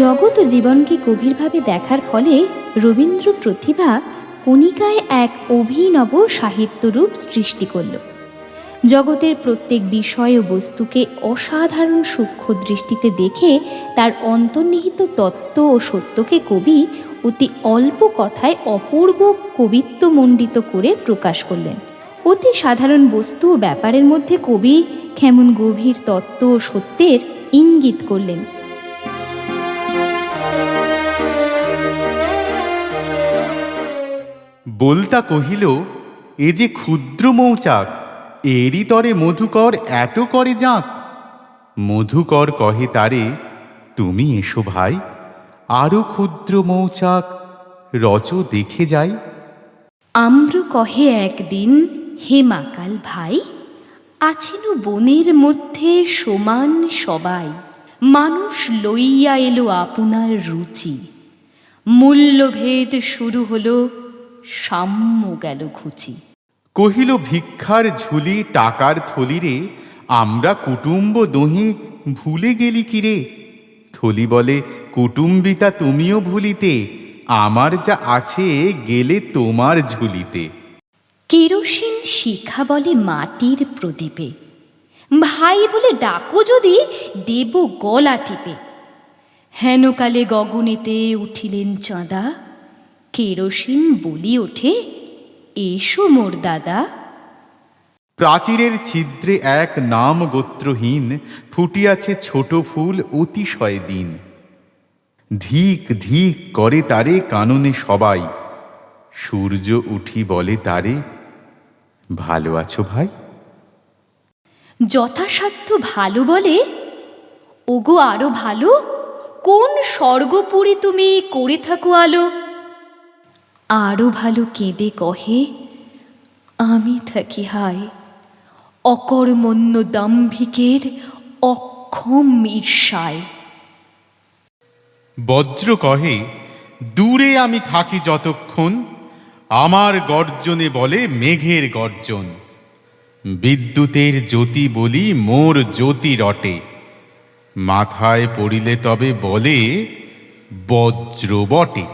জগৎ ও জীবনকে গভীরভাবে দেখার ফলে রবীন্দ্র প্রতিভা কণিকায় এক অভিনব সাহিত্যরূপ সৃষ্টি করল। জগতের প্রত্যেক বিষয় ও বস্তুকে অসাধারণ সূক্ষ্ম দৃষ্টিতে দেখে তার অন্তর্নিহিত তত্ত্ব ও সত্যকে কবি অতি অল্প কথায় অপূর্ব কবিত্বমণ্ডিত করে প্রকাশ করলেন। অতি সাধারণ বস্তু ও ব্যাপারের মধ্যে কবি কেমন গভীর তত্ত্ব ও সত্যের ইঙ্গিত করলেন। বলতা কহিল, এ যে ক্ষুদ্র মৌচাক, এরই তরে মধুকর এত করে যাক। মধুকর কহে তারে, তুমি এসো ভাই, আরো ক্ষুদ্র মৌচাক রচ দেখে যাই। আম্র কহে একদিন, হে মাকাল ভাই, আছেন বনের মধ্যে সমান সবাই, মানুষ লইয়া এলো আপনার রুচি, মূল্যভেদ শুরু হলো, সাম্য গেল ঘুচি। কহিল, ভিক্ষার ঝুলি টাকার থলিরে আমরা কুটুম্ব দোহে ভুলে গেলি কিরে। থলি বলে, কুটুম্বিতা তুমিও ভুলিতে, আমার যা আছে গেলে তোমার ঝুলিতে। কেরোসিন শিখা বলে মাটির প্রদীপে, ভাই বলে ডাকো যদি দেব গলা টিপে। হেনকালে গগনেতে উঠিলেন চাঁদা, কেরোসিন বলি ওঠে, এসো মোর দাদা। প্রাচীরের ছিদ্রে এক নাম গোত্রহীন ফুটিয়াছে ছোট ফুল অতিশয় দিন। ধিক ধিক করে তারে কাননে সবাই, সূর্য উঠি বলে তারে, ভালো আছো ভাই। যথাসাধ্য ভালো বলে, ওগো আরো ভালো, কোন স্বর্গপুরে তুমি করে থাকো আলো। আরো ভালো কেঁদে কহে, আমি থাকি হায় অকর্মণ্য দাম্ভিকের অক্ষম ঈর্ষায়। বজ্র কহে, দূরে আমি থাকি যতক্ষণ, আমার গর্জনে বলে মেঘের গর্জন। বিদ্যুতের জ্যোতি বলি মোর জ্যোতি রটে, মাথায় পড়িলে তবে বলে বজ্র বটে।